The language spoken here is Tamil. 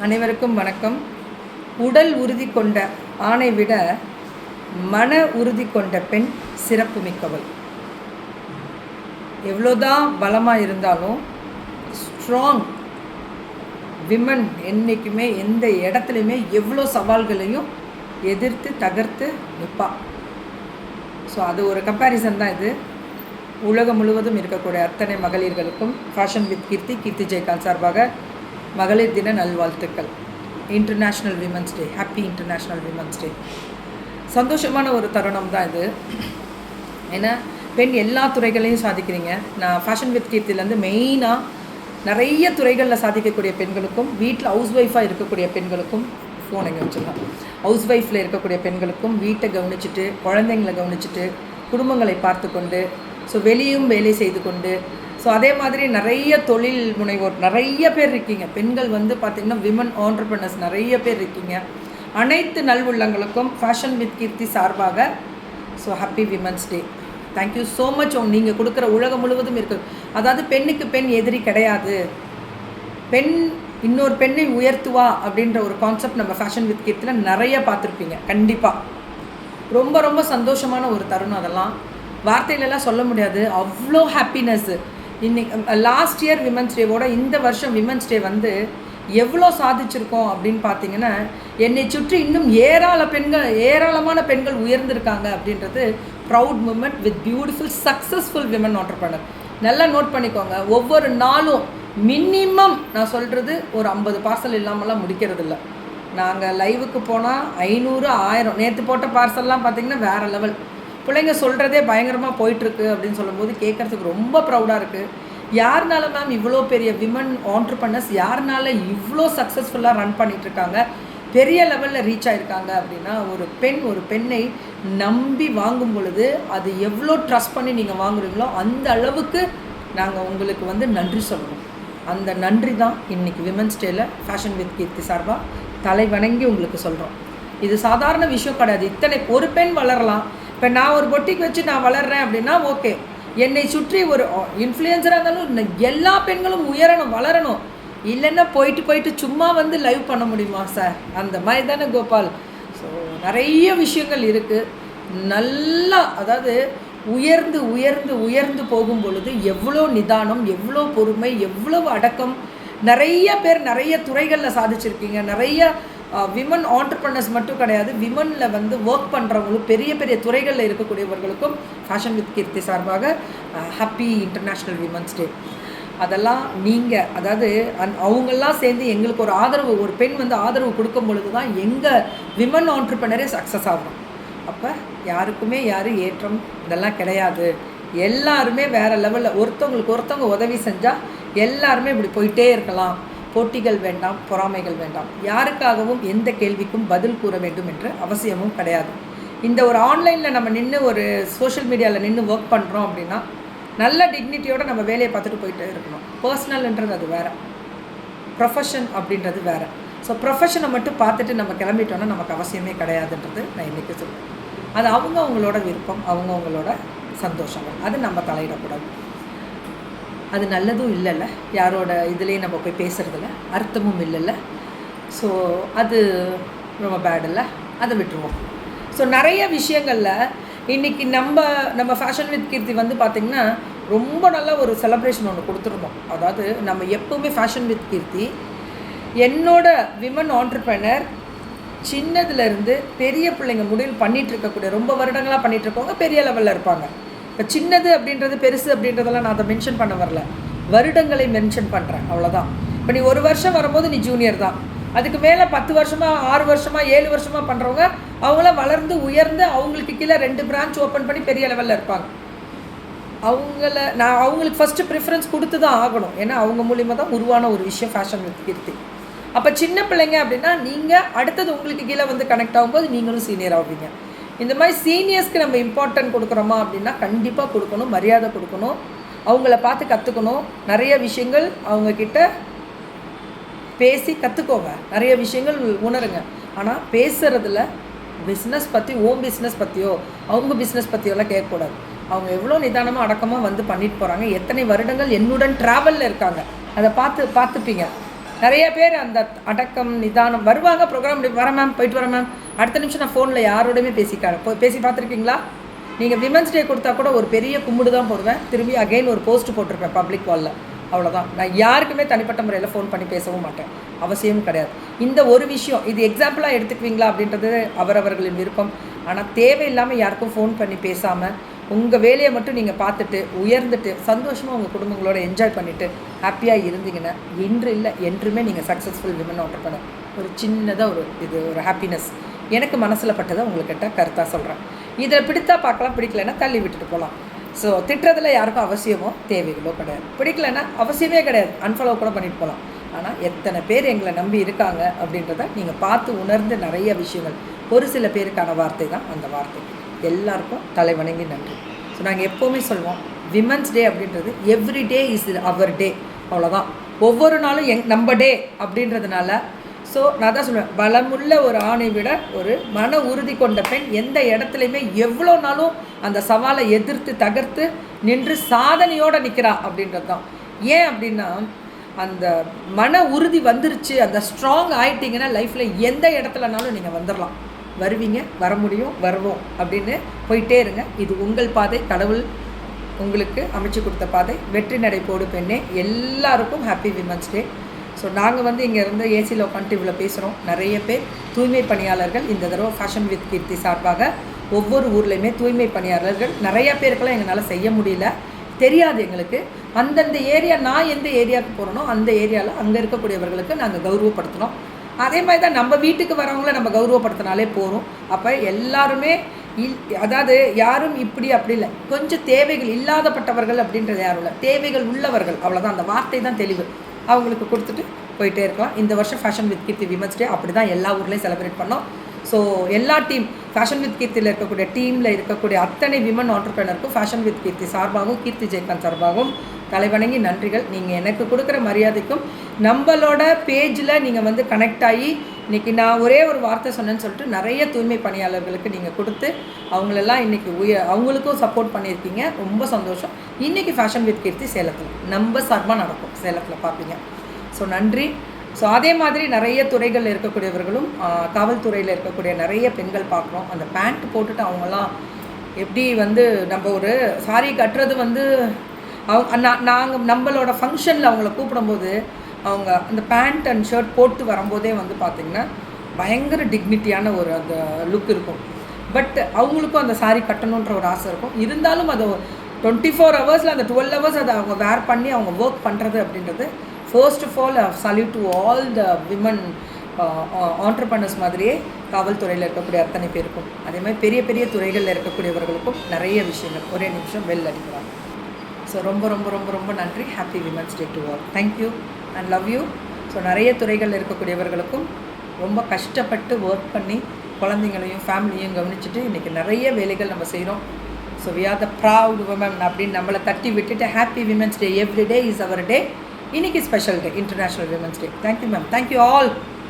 அனைவருக்கும் வணக்கம். உடல் உறுதி கொண்ட ஆணை விட மன உறுதி கொண்ட பெண் சிறப்பு மிக்கவள். எவ்வளோதான் பலமாக இருந்தாலும் ஸ்ட்ராங் விமன் என்றைக்குமே எந்த இடத்துலையுமே எவ்வளோ சவால்களையும் எதிர்த்து தகர்த்து நிற்பா. ஸோ அது ஒரு கம்பேரிசன் தான் இது. உலகம் முழுவதும் இருக்கக்கூடிய அத்தனை மகளிர்களுக்கும் ஃபேஷன் வித் கீர்த்தி ஜெயகாந்த் சார்பாக மகளிர் தின நல்வாழ்த்துக்கள். இன்டர்நேஷ்னல் விமன்ஸ் டே. ஹாப்பி இன்டர்நேஷ்னல் விமன்ஸ் டே. சந்தோஷமான ஒரு தருணம் தான் இது. ஏன்னா பெண் எல்லா துறைகளையும் சாதிக்கிறீங்க. நான் ஃபேஷன் வித் கீர்த்திலேருந்து மெயினாக நிறைய துறைகளில் சாதிக்கக்கூடிய பெண்களுக்கும், வீட்டில் ஹவுஸ் ஒய்ஃபாக இருக்கக்கூடிய பெண்களுக்கும், ஃபோன் எங்கே வச்சுருந்தோம், ஹவுஸ் ஒய்ஃபில் இருக்கக்கூடிய பெண்களுக்கும் வீட்டை கவனிச்சுட்டு, குழந்தைங்களை கவனிச்சுட்டு, குடும்பங்களை பார்த்து கொண்டு, ஸோ வெளியும் வேலை செய்து கொண்டு, ஸோ அதே மாதிரி நிறைய தொழில் முனைவோர் நிறைய பேர் இருக்கீங்க. பெண்கள் பார்த்திங்கன்னா விமன் ஆண்டர்பிரினர்ஸ் நிறைய பேர் இருக்கீங்க. அனைத்து நல்வுள்ளங்களுக்கும் ஃபேஷன் வித் கீர்த்தி சார்பாக so happy women's day. Thank you so much. நீங்கள் கொடுக்குற உலகம் முழுவதும் இருக்குது. அதாவது பெண்ணுக்கு பெண் எதிரி கிடையாது, பெண் இன்னொரு பெண்ணை உயர்த்துவா அப்படின்ற ஒரு கான்செப்ட் நம்ம ஃபேஷன் வித் கீர்த்தியில் நிறைய பார்த்துருப்பீங்க. கண்டிப்பாக ரொம்ப ரொம்ப சந்தோஷமான ஒரு தருணம். அதெல்லாம் வார்த்தையிலலாம் சொல்ல முடியாது. அவ்வளோ ஹாப்பினஸ்ஸு. இன்னைக்கு லாஸ்ட் இயர் விமன்ஸ் டேவோட இந்த வருஷம் விமன்ஸ் டே எவ்வளோ சாதிச்சிருக்கோம் அப்படின்னு பார்த்தீங்கன்னா, என்னை சுற்றி இன்னும் ஏராளமான பெண்கள் உயர்ந்திருக்காங்க அப்படின்றது proud moment with beautiful successful women entrepreneur. நல்லா நோட் பண்ணிக்கோங்க. ஒவ்வொரு நாளும் மினிமம் நான் சொல்கிறது ஒரு 50 பார்சல் இல்லாமலாம் முடிக்கிறது இல்லை. நாங்கள் லைவுக்கு போனால் 500 1000 நேற்று போட்ட பார்சல்லாம் பார்த்திங்கன்னா வேறு லெவல். பிள்ளைங்க சொல்கிறதே பயங்கரமாக போயிட்டுருக்கு அப்படின்னு சொல்லும்போது கேட்குறதுக்கு ரொம்ப ப்ரௌடாக இருக்குது. யாருனால மேம் இவ்வளோ பெரிய விமன் ஆண்டர்பிரனர்ஸ் யாருனால இவ்வளோ சக்ஸஸ்ஃபுல்லாக ரன் பண்ணிகிட்ருக்காங்க, பெரிய லெவலில் ரீச் ஆகிருக்காங்க அப்படின்னா, ஒரு பெண்ணை நம்பி வாங்கும் பொழுது அது எவ்வளோ ட்ரஸ்ட் பண்ணி நீங்கள் வாங்குறீங்களோ அந்த அளவுக்கு நாங்கள் உங்களுக்கு நன்றி சொல்லணும். அந்த நன்றி தான் இன்றைக்கி விமன்ஸ் டேயில் ஃபேஷன் வித் கீர்த்தி சார்பாக தலை வணங்கி உங்களுக்கு சொல்கிறோம். இது சாதாரண விஷயம் கிடையாது. இத்தனை ஒரு பெண் வளரலாம். இப்போ நான் ஒரு பொட்டிக்கு வச்சு நான் வளர்கிறேன் அப்படின்னா ஓகே, என்னை சுற்றி ஒரு இன்ஃப்ளூயன்சராக இருந்தாலும் எல்லா பெண்களும் உயரணும், வளரணும். இல்லைன்னா போயிட்டு சும்மா லைவ் பண்ண முடியுமா சார்? அந்த மாதிரி தானே கோபால். ஸோ நிறைய விஷயங்கள் இருக்குது. நல்லா அதாவது உயர்ந்து உயர்ந்து உயர்ந்து போகும் பொழுது எவ்வளோ நிதானம், எவ்வளோ பொறுமை, எவ்வளவு அடக்கம். நிறைய பேர் நிறைய துறைகளில் சாதிச்சிருக்கீங்க. நிறைய விமன் ஆண்டர்பிரனர்ஸ் மட்டும் கிடையாது, விமனில் ஒர்க் பண்ணுறவங்களும் பெரிய பெரிய துறைகளில் இருக்கக்கூடியவர்களுக்கும் ஃபேஷன் வித் கீர்த்தி சார்பாக ஹாப்பி இன்டர்நேஷ்னல் விமன்ஸ் டே. அதெல்லாம் நீங்கள் அதாவது அவங்கெல்லாம் சேர்ந்து எங்களுக்கு ஒரு ஆதரவு, ஒரு பெண் ஆதரவு கொடுக்கும் பொழுது தான் எங்கள் விமன் ஆண்டர்பிரனரே சக்ஸஸ் ஆகும். அப்போ யாருக்குமே ஏற்றம் இதெல்லாம் கிடையாது. எல்லாருமே வேறு லெவலில் ஒருத்தவங்க உதவி செஞ்சால் எல்லாருமே இப்படி போயிட்டே இருக்கலாம். போட்டிகள் வேண்டாம், பொறாமைகள் வேண்டாம். யாருக்காகவும் எந்த கேள்விக்கும் பதில் கூற வேண்டும் என்ற அவசியமும் கிடையாது. இந்த ஒரு ஆன்லைனில் நம்ம நின்று ஒரு சோஷியல் மீடியாவில் நின்று ஒர்க் பண்ணுறோம் அப்படின்னா நல்ல டிக்னிட்டியோடு நம்ம வேலையை பார்த்துட்டு போயிட்டே இருக்கணும். பர்சனல்ன்றது அது வேறு, ப்ரொஃபஷன் அப்படின்றது வேறு. ஸோ ப்ரொஃபஷனை மட்டும் பார்த்துட்டு நம்ம கிளம்பிட்டோன்னா நமக்கு அவசியமே கிடையாதுன்றது நான் இன்றைக்கி சொல்லுவேன். அது அவங்களோட விருப்பம், அவங்களோட சந்தோஷங்கள். அது நம்ம தலையிடக்கூடாது. அது நல்லதும் இல்லைல்ல, யாரோட இதுலேயே நம்ம போய் பேசுகிறதில்ல, அர்த்தமும் இல்லைல்ல. ஸோ அது ரொம்ப பேட் இல்லை, அதை விட்டுருவோம். ஸோ நிறைய விஷயங்களில் இன்றைக்கி நம்ம ஃபேஷன் வித் கீர்த்தி பார்த்திங்கன்னா ரொம்ப நல்ல ஒரு செலப்ரேஷன் ஒன்று கொடுத்துருந்தோம். அதாவது நம்ம எப்போவுமே ஃபேஷன் வித் கீர்த்தி என்னோட விமன் ஆண்டர்பிரனர் சின்னதுலேருந்து பெரிய பிள்ளைங்க முடிவில் பண்ணிகிட்டு இருக்கக்கூடிய, ரொம்ப வருடங்களாக பண்ணிகிட்ருக்கவங்க பெரிய லெவலில் இருப்பாங்க. இப்போ சின்னது அப்படின்றது பெருசு அப்படின்றதெல்லாம் நான் அதை மென்ஷன் பண்ண வரல, வருடங்களை மென்ஷன் பண்ணுறேன், அவ்வளோதான். இப்போ நீ 1 வருஷம் வரும்போது நீ ஜூனியர் தான். அதுக்கு மேலே 10 வருஷமாக 6 வருஷமாக 7 வருஷமாக பண்ணுறவங்க அவங்களாம் வளர்ந்து உயர்ந்து அவங்களுக்கு கீழே 2 பிரான்ச் ஓப்பன் பண்ணி பெரிய லெவலில் இருப்பாங்க. நான் அவங்களுக்கு ஃபஸ்ட்டு ப்ரிஃபரன்ஸ் கொடுத்து தான் ஆகணும். ஏன்னா அவங்க மூலிமா தான் உருவான ஒரு விஷயம் ஃபேஷன் வித் கீர்த்தி. அப்போ சின்ன பிள்ளைங்க அப்படின்னா நீங்கள் அடுத்தது உங்களுக்கு கீழே கனெக்ட் ஆகும்போது நீங்களும் சீனியர் ஆகுவீங்க. இந்த மாதிரி சீனியர்ஸ்க்கு நம்ம இம்பார்ட்டன்ட் கொடுக்குறோமா அப்படின்னா கண்டிப்பாக கொடுக்கணும், மரியாதை கொடுக்கணும், அவங்கள பார்த்து கற்றுக்கணும். நிறைய விஷயங்கள் அவங்கக்கிட்ட பேசி கற்றுக்கோங்க, நிறைய விஷயங்கள் உணருங்க. ஆனால் பேசுகிறதுல பிஸ்னஸ் பற்றி, பிஸ்னஸ் பற்றியோ அவங்க பிஸ்னஸ் பற்றியோலாம் கேட்கக்கூடாது. அவங்க எவ்வளோ நிதானமாக அடக்கமாக பண்ணிட்டு போகிறாங்க, எத்தனை வருடங்கள் என்னுடன் ட்ராவலில் இருக்காங்க, அதை பார்த்துப்பீங்க. நிறைய பேர் அந்த அடக்கம் நிதானம் வருவாங்க, ப்ரோக்ராம் வரேன் மேம், போயிட்டு வரேன் மேம், அடுத்த நிமிஷம் நான் ஃபோனில் யாரோடையுமே பேசி பார்த்துருக்கீங்களா? நீங்கள் விமன்ஸ் டே கொடுத்தா கூட ஒரு பெரிய கும்பிடு தான் போடுவேன், திரும்பி அகெயின் ஒரு போஸ்ட் போட்டிருப்பேன் பப்ளிக் வாலில், அவ்வளோதான். நான் யாருக்குமே தனிப்பட்ட முறையில் ஃபோன் பண்ணி பேசவும் மாட்டேன், அவசியமும் கிடையாது. இந்த ஒரு விஷயம் இது எக்ஸாம்பிளாக எடுத்துக்குவீங்களா அப்படின்றது அவரவர்களின் விருப்பம். ஆனால் தேவையில்லாமல் யாருக்கும் ஃபோன் பண்ணி பேசாமல் உங்கள் வேலையை மட்டும் நீங்கள் பார்த்துட்டு உயர்ந்துட்டு சந்தோஷமாக உங்கள் குடும்பங்களோட என்ஜாய் பண்ணிவிட்டு ஹாப்பியாக இருந்தீங்கன்னா இன்று இல்லை என்றுமே நீங்கள் சக்ஸஸ்ஃபுல் விமன் ஆண்டர்ப்ரனர். ஒரு சின்னதாக ஒரு ஹாப்பினஸ் எனக்கு மனசில் பட்டதை உங்கள்கிட்ட கருத்தாக சொல்கிறேன். இதை பிடித்தா பார்க்கலாம், பிடிக்கலைன்னா தள்ளி விட்டுட்டு போகலாம். ஸோ திட்டுறதுல யாருக்கும் அவசியமோ தேவைகளோ கிடையாது, பிடிக்கலைன்னா அவசியமே கிடையாது, அன்ஃபாலோ கூட பண்ணிட்டு போகலாம். ஆனால் எத்தனை பேர் எங்களை நம்பி இருக்காங்க அப்படின்றத நீங்கள் பார்த்து உணர்ந்து நிறைய விஷயங்கள். ஒரு சில பேருக்கான வார்த்தை தான் அந்த வார்த்தை. எல்லாருக்கும் தலைவணங்கி நன்றி. ஸோ நாங்கள் எப்போவுமே சொல்லுவோம், விமன்ஸ் டே அப்படின்றது எவ்ரி டே இஸ் அவர் டே, அவ்வளோதான். ஒவ்வொரு நாளும் நம்ம டே அப்படின்றதுனால. ஸோ நான் தான் சொல்லுவேன், பலமுள்ள ஒரு ஆணை விட ஒரு மன உறுதி கொண்ட பெண் எந்த இடத்துலையுமே எவ்வளோ நாளும் அந்த சவாலை எதிர்த்து தகர்த்து நின்று சாதனையோடு நிற்கிறா அப்படின்றது தான். ஏன் அப்படின்னா அந்த மன உறுதி வந்துருச்சு, அந்த ஸ்ட்ராங் ஆகிட்டிங்கன்னா லைஃப்பில் எந்த இடத்துலனாலும் நீங்கள் வந்துடலாம், வருவீங்க, வர முடியும், வருவோம் அப்படின்னு போயிட்டே இருங்க. இது உங்கள் பாதை, கடவுள் உங்களுக்கு அமைச்சு கொடுத்த பாதை. வெற்றி நடை போடு பெண்ணே. எல்லாருக்கும் ஹாப்பி விமன்ஸ் டே. ஸோ நாங்கள் இங்கே இருந்து ஏசியில் உட்காந்துட்டு இவ்வளோ பேசுகிறோம். நிறைய பேர் தூய்மை பணியாளர்கள் இந்த தடவை ஃபேஷன் வித் கீர்த்தி சார்பாக ஒவ்வொரு ஊர்லேயுமே தூய்மை பணியாளர்கள் நிறையா பேருக்கெல்லாம் எங்களால் செய்ய முடியல, தெரியாது எங்களுக்கு. அந்தந்த ஏரியா, நான் எந்த ஏரியாவுக்கு போகிறனோ அந்த ஏரியாவில் அங்கே இருக்கக்கூடியவர்களுக்கு நாங்கள் கௌரவப்படுத்தினோம். அதே மாதிரி தான் நம்ம வீட்டுக்கு வரவங்கள நம்ம கௌரவப்படுத்தினாலே போகிறோம். அப்போ எல்லாருமே அதாவது யாரும் இப்படி அப்படி இல்லை, கொஞ்சம் தேவைகள் இல்லாதப்பட்டவர்கள் அப்படின்றது யாரும் இல்லை, தேவைகள் உள்ளவர்கள், அவ்வளோதான். அந்த வார்த்தை தான் தெளிவு. அவங்களுக்கு கொடுத்துட்டு போயிட்டே இருக்கலாம். இந்த வருஷம் fashion with Keerthi women's day அப்படி தான் எல்லா ஊர்லேயும் செலிப்ரேட் பண்ணோம். ஸோ எல்லா டீம் ஃபேஷன் வித் கீர்த்தியில் இருக்கக்கூடிய டீமில் இருக்கக்கூடிய அத்தனை விமன் ஆண்டர்ப்ரனருக்கும் ஃபேஷன் வித் கீர்த்தி சார்பாகவும் கீர்த்தி ஜெயகாந்த் சார்பாகவும் தலைவணங்கி நன்றிகள். நீங்கள் எனக்கு கொடுக்குற மரியாதைக்கும் நம்மளோட பேஜில் நீங்கள் கனெக்ட் ஆகி இன்றைக்கி நான் ஒரே ஒரு வார்த்தை சொன்னேன்னு சொல்லிட்டு நிறைய தூய்மை பணியாளர்களுக்கு நீங்கள் கொடுத்து அவங்களெல்லாம் இன்றைக்கி அவங்களுக்கும் சப்போர்ட் பண்ணியிருக்கீங்க. ரொம்ப சந்தோஷம். இன்றைக்கி ஃபேஷன் வித் கீர்த்தி சேலத்தில் நம்ம சார்பாக நடக்கும், சேலத்தில் பார்ப்பீங்க. ஸோ நன்றி. ஸோ அதே மாதிரி நிறைய துறைகளில் இருக்கக்கூடியவர்களும் காவல்துறையில் இருக்கக்கூடிய நிறைய பெண்கள் பார்க்குறோம். அந்த பேண்ட் போட்டுட்டு அவங்களாம் எப்படி நம்ம ஒரு சாரி கட்டுறது நாங்கள் நம்மளோட ஃபங்க்ஷனில் அவங்கள கூப்பிடும்போது அவங்க அந்த பேண்ட் அண்ட் ஷர்ட் போட்டு வரும்போதே பார்த்திங்கன்னா பயங்கர டிக்னிட்டியான ஒரு அந்த லுக் இருக்கும். பட் அவங்களுக்கும் அந்த சாரி கட்டணுன்ற ஒரு ஆசை இருக்கும். இருந்தாலும் அது 24 ஹவர்ஸில் அந்த 12 ஹவர்ஸ் அதை அவங்க வேர் பண்ணி அவங்க ஒர்க் பண்ணுறது அப்படின்றது first of all salute to all the women entrepreneurs மாதிரியே காவல்துறையில் இருக்கக்கூடிய அத்தனை பேருக்கும், அதே மாதிரி பெரிய பெரிய துறைகளில் இருக்கக்கூடியவர்களுக்கும் நிறைய விஷயங்கள். ஒரே நிமிஷம் பெல் அடிக்கிறாங்க. ஸோ ரொம்ப ரொம்ப ரொம்ப ரொம்ப நன்றி. Happy women's day to all. Thank you and love you. So நிறைய துறைகளில் இருக்கக்கூடியவர்களுக்கும் ரொம்ப கஷ்டப்பட்டு ஒர்க் பண்ணி குழந்தைங்களையும் ஃபேமிலியும் கவனிச்சுட்டு இன்றைக்கி நிறைய வேலைகள் நம்ம செய்கிறோம். So we are the proud women அப்படின்னு நம்மளை தட்டி விட்டுட்டு happy women's day. Every day is our day. இன்னைக்கு special day, international women's day. Thank you ma'am. Thank you all.